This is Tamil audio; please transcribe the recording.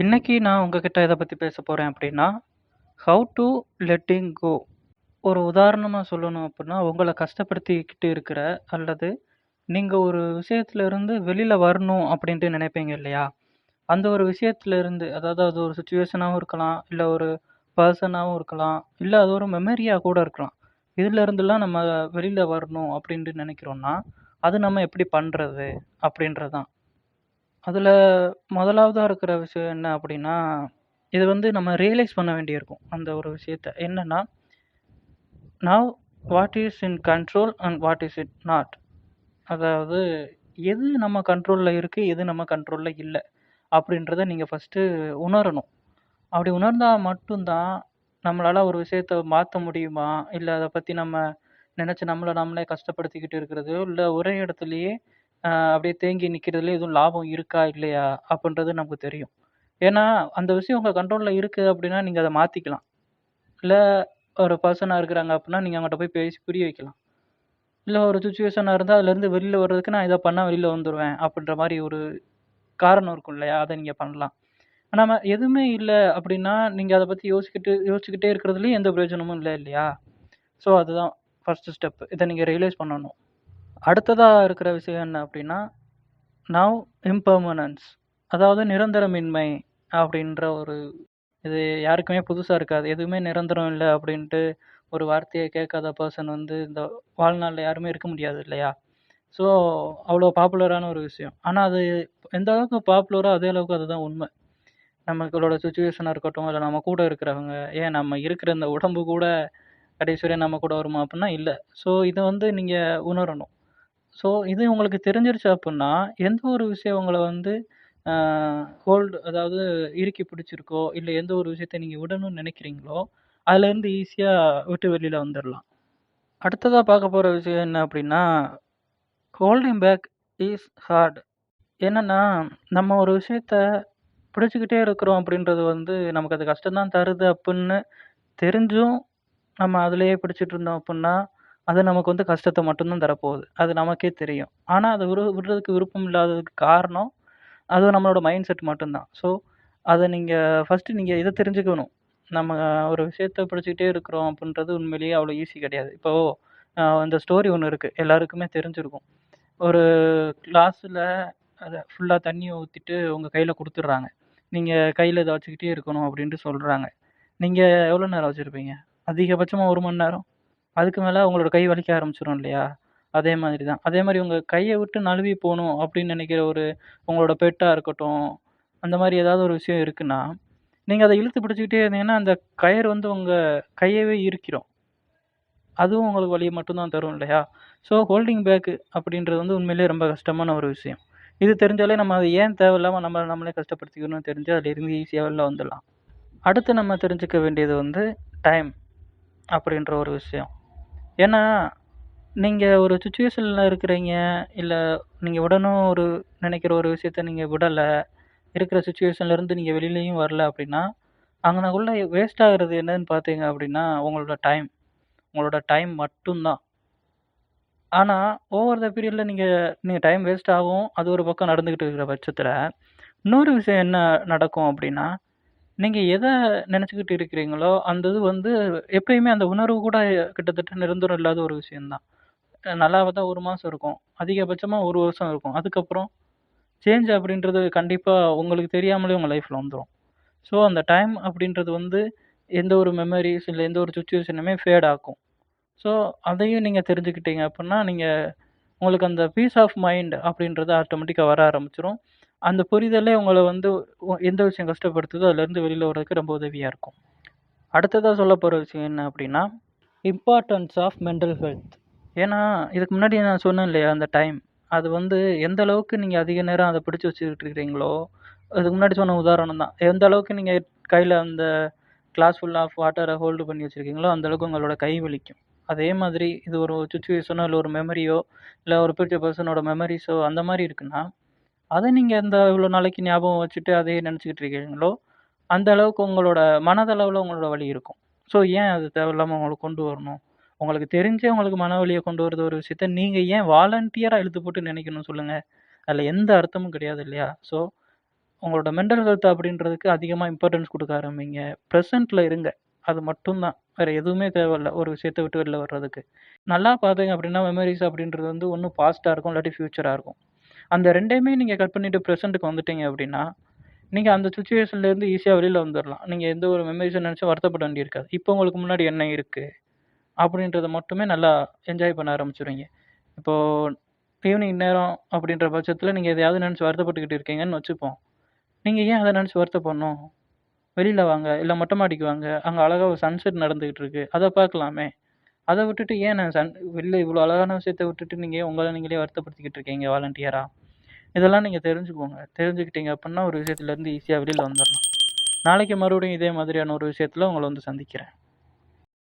இன்னைக்கு நான் உங்ககிட்ட எதை பத்தி பேச போறேன் அப்படின்னா, ஹவ் டு லெட்டிங் கோ. ஒரு உதாரணமா சொல்லணும் அப்படின்னா, உங்கள கஷ்டப்படுத்திக்கிட்டு இருக்கிற அல்லது நீங்க ஒரு விஷயத்துல இருந்து வெளியில வரணும் அப்படின்ட்டு நினைப்பீங்க இல்லையா? அந்த ஒரு விஷயத்துல இருந்து அதாவது அது ஒரு சிச்சுவேஷனாவும் இருக்கலாம், இல்ல ஒரு பெர்சனாவும் இருக்கலாம், இல்ல அது ஒரு மெமரியா கூட இருக்கலாம். இதுல இருந்துலாம் நம்ம வெளியில வரணும் அப்படின்ட்டு நினைக்கிறோம்னா, அது நம்ம எப்படி பண்றது? அப்படின்றது தான். அதுல முதலாவதா இருக்கிற விஷயம் என்ன அப்படின்னா, இது வந்து நம்ம ரியலைஸ் பண்ண வேண்டியிருக்கும். அந்த ஒரு விஷயத்த. என்னன்னா, now what is in control and what is it not. அதாவது எது நம்ம கண்ட்ரோல்ல இருக்கு, எது நம்ம கண்ட்ரோல்ல இல்ல. அப்படின்றத நீங்க ஃபர்ஸ்ட்டு உணரணும். அப்படி உணர்ந்தா மட்டும் தான் நம்மளால ஒரு விஷயத்த மாத்த முடியுமா? இல்ல அத பத்தி நம்ம நெனச்சு நம்மள நாமளே கஷ்டப்படுத்திக்கிட்டு இருக்கிறதோ, இல்ல ஒரே இடத்திலேயே அப்படியே தேங்கி நிக்கிறதுல எதுவும் லாபம் இருக்கா? இல்லையா? அப்படின்றது நமக்கு தெரியும். ஏன்னா, அந்த விஷயம் உங்க கண்ட்ரோல்ல இருக்கு அப்படின்னா, நீங்க அத மாத்திக்கலாம். இல்ல ஒரு பெர்சனா இருக்கிறாங்க அப்படின்னா, நீங்க அவங்கட்ட போய் பேசி புரிய வைக்கலாம். இல்ல ஒரு சிச்சுவேஷனா இருந்தா அதுலருந்து வெளில வர்றதுக்கு நான் இத பண்ணா வெளில வந்துருவேன். அப்படின்ற மாரி ஒரு காரணம் இருக்கும் இல்லையா? அத நீங்க பண்ணலாம். நம்ம எதுவுமே இல்ல அப்படின்னா, நீங்க அத பத்தி யோசிச்சுக்கிட்டே இருக்கிறதுலயும் எந்த பிரயோஜனமும் இல்ல இல்லையா? ஸோ அதுதான் ஃபர்ஸ்ட்டு ஸ்டெப். இத நீங்க ரியலைஸ் பண்ணணும். அடுத்ததா இருக்கிற விஷயம் என்ன அப்படின்னா, நவ் இம்பெர்மனன்ஸ். அதாவது நிரந்தரமின்மை அப்படின்ற ஒரு இது யாருக்குமே புதுசா இருக்காது. எதுவுமே நிரந்தரம் இல்ல அப்படின்ட்டு ஒரு வார்த்தைய கேட்காத பெர்சன் வந்து இந்த வாழ்நாள்ல யாருமே இருக்க முடியாது இல்லையா? ஸோ அவ்வளோ பாப்புலரான ஒரு விஷயம். ஆனா அது எந்த அளவுக்கு பாப்புலரோ அதே அளவுக்கு அதுதான் உண்ம. நம்மளோட சிச்சுவேஷனா இருக்கட்டும், இல்ல நம்ம கூட இருக்கிறவங்க, ஏன் நம்ம இருக்கிற இந்த உடம்பு கூட கடைசி வரையும் நம்ம கூட வருமா அப்படின்னா இல்ல. ஸோ இத வந்து நீங்க உணரணும். ஸோ இது உங்களுக்கு தெரிஞ்சிருச்சு அப்புட்ன்னா, எந்த ஒரு விஷயம் உங்கள வந்து ஆ அதாவது இறுக்கி பிடிச்சிருக்கோ, இல்ல எந்த ஒரு விஷயத்த நீங்க விடணும்னு நெனைக்கிறீங்களோ, அதுலேருந்து ஈஸியா விட்டு வெளில வந்துரலாம். அடுத்ததா பார்க்க போற விஷயம் என்ன அப்டின்னா, ஹோல்டிங் பேக் இஸ் ஹார்ட். என்னன்னா, நம்ம ஒரு விஷயத்த பிடிச்சுக்கிட்டே இருக்கிறோம் அப்டின்றது வந்து நமக்கு அது கஷ்டம் தான் தருது அப்புட்ன்னு தெரிஞ்சும், நம்ம அதிலேயே பிடிச்சிட்டு இருந்தோம் அப்புட்ன்னா, அது நமக்கு வந்து கஷ்டத்த மட்டும் தான் தரப்போகுது. அது நமக்கே தெரியும். ஆனா, அத விடுறதுக்கு விருப்பம் இல்லாததுக்கு காரணம், அது நம்மளோட மைண்ட் செட் மட்டும் தான். ஸோ, அத நீங்க ஃபர்ஸ்ட்டு நீங்க இத தெரிஞ்சுக்கணும். நம்ம ஒரு விஷயத்த பிடிச்சுக்கிட்டே இருக்கிறோம் அப்டின்றது உண்மையிலேயே அவ்வளோ ஈஸி கிடையாது. இப்போ இந்த ஸ்டோரி ஒண்ணு இருக்கு. எல்லாருக்குமே தெரிஞ்சிருக்கும். ஒரு கிளாஸ்ல அத ஃபுல்லா தண்ணிய ஊத்திட்டு உங்க கையில குடுத்துடுறாங்க. நீங்க கையில இத வச்சுக்கிட்டே இருக்கணும் அப்டின்ட்டு சொல்றாங்க. நீங்க எவ்வளோ நேரம் வச்சிருப்பீங்க? அதிகபட்சமா 1 மணி நேரம். அதுக்கு மேல உங்களோட கை வலிக்க ஆரம்பிச்சுரும் இல்லையா? அதே மாதிரி தான். அதே மாரி உங்க கைய விட்டு நழுவி போணும் அப்படின்னு நினைக்கிற ஒரு உங்களோட பெட்டா இருக்கட்டும், அந்த மாரி ஏதாவது ஒரு விஷயம் இருக்குன்னா, நீங்க அத இழுத்து பிடிச்சுக்கிட்டே இருந்தீங்கன்னா, அந்த கயிறு வந்து உங்க கையவே இறுக்கிரும். அதுவும் உங்களுக்கு வலிய மட்டும் தான் தரும் இல்லையா? ஸோ ஹோல்டிங் பேக் அப்படின்றது வந்து உண்மையிலேயே ரொம்ப கஷ்டமான ஒரு விஷயம். இது தெரிஞ்சாலே நம்ம அத ஏன் தேவையில்லாம நம்மள நம்மளே கஷ்டப்படுத்திக்கணும்னு தெரிஞ்சு அதிலிருந்து ஈஸியா வெளில வந்துடலாம். அடுத்து நம்ம தெரிஞ்சுக்க வேண்டியது வந்து டைம் அப்படின்ற ஒரு விஷயம். ஏன்னா, நீங்க ஒரு சிச்சுவேஷன்ல இருக்கிறீங்க, இல்ல நீங்க விடணும் ஒரு நினைக்கிற ஒரு விஷயத்த நீங்க விடல, இருக்கிற சிச்சுவேஷன்ல இருந்து நீங்க வெளிலயும் வரல அப்படின்னா, அங்கனக்குள்ள வேஸ்ட் ஆகுறது என்னன்னு பார்த்தீங்க அப்படின்னா, உங்களோட டைம். உங்களோட டைம் மட்டும் தான். ஆனா, ஓவர் த பீரியட்ல நீங்க நீங்க டைம் வேஸ்ட் ஆகும். அது ஒரு பக்கம் நடந்துகிட்டு இருக்கிற பட்சத்தில, இன்னொரு விஷயம் என்ன நடக்கும் அப்படின்னா, நீங்க எத நினைச்சுக்கிட்டு இருக்கிறீங்களோ, அந்த இது வந்து எப்பயுமே அந்த உணர்வு கூட கிட்டத்தட்ட நிரந்தரம் இல்லாத ஒரு விஷயம் தான். நல்லா பார்த்தா 1 மாசம் இருக்கும். அதிகபட்சமா 1 வருஷம் இருக்கும். அதுக்கப்புறம் சேஞ்ச் அப்படின்றது கண்டிப்பா உங்களுக்கு தெரியாமலே உங்க லைஃப்ல வந்துரும். ஸோ, அந்த டைம் அப்படின்றது வந்து எந்த ஒரு மெமரீஸ் இல்ல எந்த ஒரு சிச்சுவேஷனுமே ஃபேட் ஆக்கும். ஸோ, அதையும் நீங்க தெரிஞ்சுக்கிட்டீங்க அப்புட்ன்னா, நீங்க உங்களுக்கு அந்த பீஸ் ஆஃப் மைண்ட் அப்படின்றது ஆட்டோமேட்டிக்கா வர ஆரம்பிச்சுரும். அந்த புரிதலே உங்கள வந்து எந்த விஷயம் கஷ்டப்படுத்துதோ அதுலேருந்து வெளில வர்றதுக்கு ரொம்ப உதவியா இருக்கும். அடுத்ததா சொல்லப் போற விஷயம் என்ன அப்படின்னா, இம்பார்ட்டன்ஸ் ஆஃப் மென்டல் ஹெல்த். ஏன்னா, இதுக்கு முன்னாடி நான் சொன்னேன் இல்லையா? அந்த டைம். அது வந்து எந்த அளவுக்கு நீங்க அதிக நேரம் அத பிடிச்சு வச்சுக்கிட்டு இருக்கிறீங்களோ, அதுக்கு முன்னாடி சொன்ன உதாரணம் தான். எந்த அளவுக்கு நீங்க கையில அந்த கிளாஸ் ஃபுல் ஆஃப் வாட்டர ஹோல்டு பண்ணி வச்சிருக்கீங்களோ, அந்த அளவுக்கு உங்களோட கை வலிக்கும். அதே மாதிரி இது ஒரு சிச்சுவேஷனோ, இல்ல ஒரு மெமரியோ, இல்ல ஒரு பிடிச்ச பெர்சனோட மெமரீஸோ அந்த மாரி இருக்குன்னா, அத நீங்க இந்த இவ்வளோ நாளைக்கு ஞாபகம் வச்சுட்டு அதையே நினைச்சுக்கிட்டு இருக்கீங்களோ, அந்த அளவுக்கு உங்களோட மனதளவுல உங்களோட வலி இருக்கும். ஸோ, ஏன் அது தேவையில்லாம உங்களுக்கு கொண்டு வரணும்? உங்களுக்கு தெரிஞ்சே உங்களுக்கு மனவலிய கொண்டு வரது ஒரு விஷயத்த நீங்க ஏன் வாலண்டியரா இழுத்து போட்டு நினைக்கணும் சொல்லுங்க? அதுல எந்த அர்த்தமும் கிடையாது இல்லையா? ஸோ, உங்களோட மென்டல் ஹெல்த் அப்படின்றதுக்கு அதிகமா இம்பார்ட்டன்ஸ் குடுக்க ஆரம்பிங்க. பிரசன்ட்ல இருங்க. அது மட்டும் தான். வேற எதுவுமே தேவையில்ல. ஒரு விஷயத்த விட்டு வெளில வர்றதுக்கு. நல்லா பார்த்தீங்க அப்படின்னா, மெமரீஸ் அப்படின்றது வந்து ஒண்ணு பாஸ்ட்டா இருக்கும். இல்லாட்டி ஃபியூச்சரா இருக்கும். அந்த 2யுமே நீங்க கட் பண்ணிட்டு பிரசன்ட்க்கு வந்துட்டீங்க அப்படின்னா, நீங்க அந்த சிச்சுவேஷன்லேருந்து ஈஸியா வெளில வந்துரலாம். நீங்க எந்த ஒரு மெமரீஸ நெனச்சும் வருத்தப்பட வேண்டியிருக்காது. இப்போ உங்களுக்கு முன்னாடி என்ன இருக்கு? அப்படின்றத மட்டுமே நல்லா என்ஜாய் பண்ண ஆரம்பிச்சுருவீங்க. இப்போ ஈவினிங் நேரம் அப்படின்ற பட்சத்தில நீங்க எதையாவது நெனச்சு வருத்தப்பட்டுக்கிட்டு இருக்கீங்கன்னு வச்சுப்போம். நீங்க ஏன் அத நெனச்சு வருத்தப்படணும்? வெளில வாங்க, இல்ல மொட்டை மாடிக்கு வாங்க. அங்க அழகா ஒரு சன்செட் நடந்துகிட்டு இருக்கு. அத பார்க்கலாமே! அத விட்டுட்டு ஏன் நான் வெளில இவ்ளோ அழகான விஷயத்த விட்டுட்டு நீங்க ஏன் உங்கள நீங்களே வருத்தப்படுத்திக்கிட்டு இருக்கீங்க வாலண்டியரா? இதெல்லாம் நீங்க தெரிஞ்சுக்கோங்க. தெரிஞ்சுக்கிட்டீங்க அப்புட்ன்னா ஒரு விஷயத்துலருந்து ஈஸியா வெளில வந்துரலாம். நாளைக்கு மறுபடியும் இதே மாதிரியான ஒரு விஷயத்துல உங்கள வந்து சந்திக்கிறேன்.